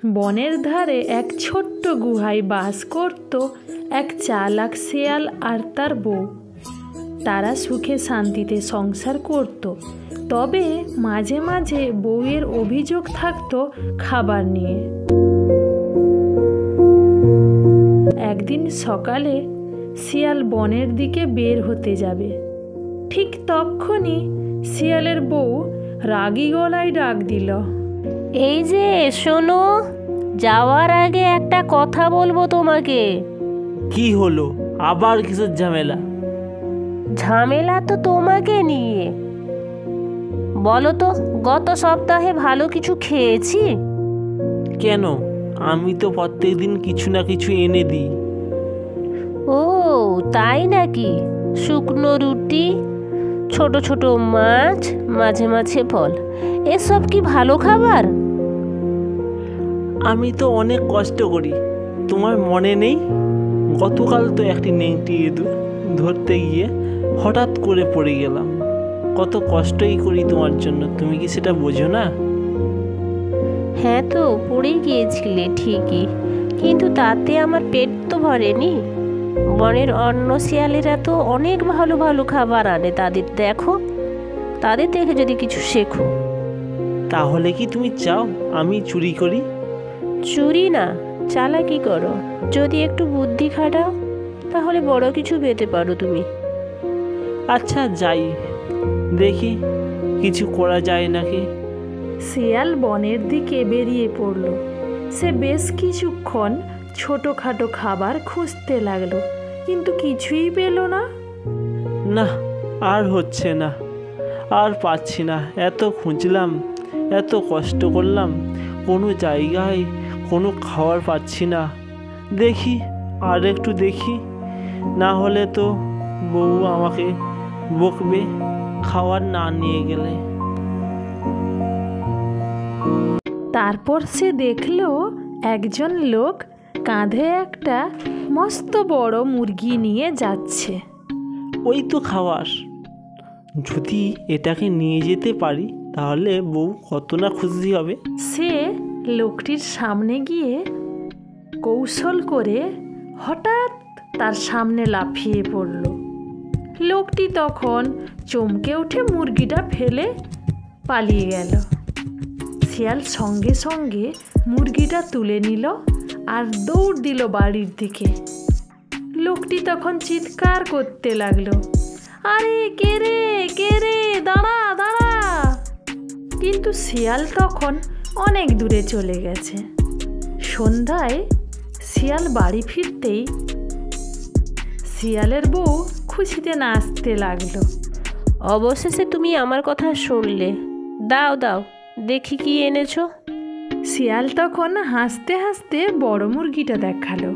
বনের ধারে এক ছোট্ট গুহায় বাস করত এক চালাক শেয়াল আর তার বউ। তারা সুখে শান্তিতে সংসার করত, তবে মাঝে মাঝে বউয়ের অভিযোগ থাকতো খাবার নিয়ে। একদিন সকালে শিয়াল বনের দিকে বের হতে যাবে, ঠিক তখনই শিয়ালের বউ রাগী গলায় ডাক দিল, এই যে শোনো, যাওয়ার আগে একটা কথা বলবো তোমাকে। কি হলো, আবার কিসের ঝামেলা? ঝামেলা তো তোমাকে নিয়ে। বলো তো, গত সপ্তাহে ভালো কিছু খেয়েছি? কেন? আমি তো প্রত্যেক দিন কিছু না কিছু এনে দিই। ও তাই নাকি? শুকনো রুটি, ছোট ছোট মাছ, মাঝে মাঝে ফল, এসব কি ভালো খাবার? আমি তো অনেক কষ্ট করি, তোমার মনে নেই? গতকাল তো একটি নেংটি ইঁদুর ধরতে গিয়ে হঠাৎ করে পড়ে গেলাম। কত কষ্টই করি তোমার জন্য, তুমি কি সেটা বোঝো না? হ্যাঁ তো, পড়ে গিয়েছিলে ঠিকই, কিন্তু তাতে আমার পেট তো ভরেনি। বনের অন্য শিয়ালেরা তো অনেক ভালো ভালো খাবার আনে, তাদের দেখো, তাদের দেখে যদি কিছু শেখো। তাহলে কি তুমি চাও আমি চুরি করি? চুরি না, চালাকি করো। যদি একটু বুদ্ধি খাটাও তাহলে বড় কিছু পেতে পারো তুমি। আচ্ছা যাই, দেখি কিছু করা যায় নাকি। শিয়াল বনের দিকে বেরিয়ে পড়ল। সে বেশ কিছুক্ষণ ছোটোখাটো খাবার খুঁজতে লাগলো, কিন্তু কিছুই পেল না। না, আর হচ্ছে না, আর পাচ্ছি না। এত খুঁজলাম, এত কষ্ট করলাম, কোনো জায়গায় কোনো খাবার পাচ্ছি না। দেখি আর একটু দেখি, না হলে তো বউ আমাকে বকবে খাবার না নিয়ে গেলে। তারপর সে দেখলো একজন লোক কাঁধে একটা মস্ত বড় মুরগি নিয়ে যাচ্ছে। ওই তো খাবার, যদি এটাকে নিয়ে যেতে পারি তাহলে বউ কত না খুশি হবে। সে লোকটির সামনে গিয়ে কৌশল করে হঠাৎ তার সামনে লাফিয়ে পড়ল। লোকটি তখন চমকে উঠে মুরগিটা ফেলে পালিয়ে গেল। শিয়াল সঙ্গে সঙ্গে মুরগিটা তুলে নিল আর দৌড় দিল বাড়ির দিকে। লোকটি তখন চিৎকার করতে লাগলো, আরে কে রে, কে রে, দাঁড়া দাঁড়া! কিন্তু শিয়াল তখন অনেক দূরে চলে গেছে। সন্ধ্যায় শিয়াল বাড়ি ফিরতেই শিয়ালের বউ খুশিতে নাচতে লাগলো। অবশেষে তুমি আমার কথা শুনলে, দাও দাও দেখি কি এনেছো। শিয়াল তখন হাসতে হাসতে বড় মুরগিটা দেখালো।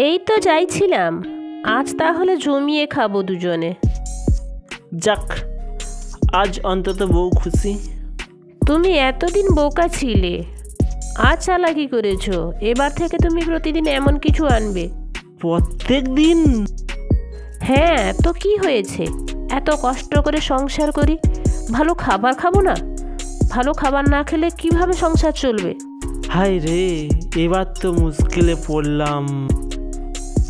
এই তো চাইছিলাম, আজ তাহলে জমিয়ে খাবো দুজনে। যাক, আজ অন্তত বউ খুশি। তুমি এতদিন বোকা ছিলে, আজ চালাকি করেছো। এবার থেকে তুমি প্রতিদিন এমন কিছু আনবে। প্রত্যেক দিন? হ্যাঁ তো কি হয়েছে, এত কষ্ট করে সংসার করি, ভালো খাবার খাবো না? ভালো খাবার না খেলে কিভাবে সংসার চলবে? হায় রে, এবার তো মুশকিলে পড়লাম।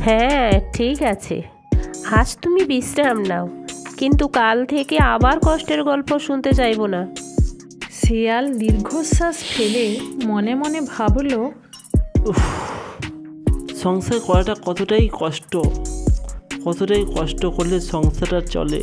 হ্যাঁ ঠিক আছে, আজ তুমি বিশ্রাম নাও, কিন্তু কাল থেকে আবার কষ্টের গল্প শুনতে চাইবো না। শিয়াল দীর্ঘশ্বাস ফেলে মনে মনে ভাবলো, সংসার করাটা কতটাই কষ্ট করলে সংসারটা চলে।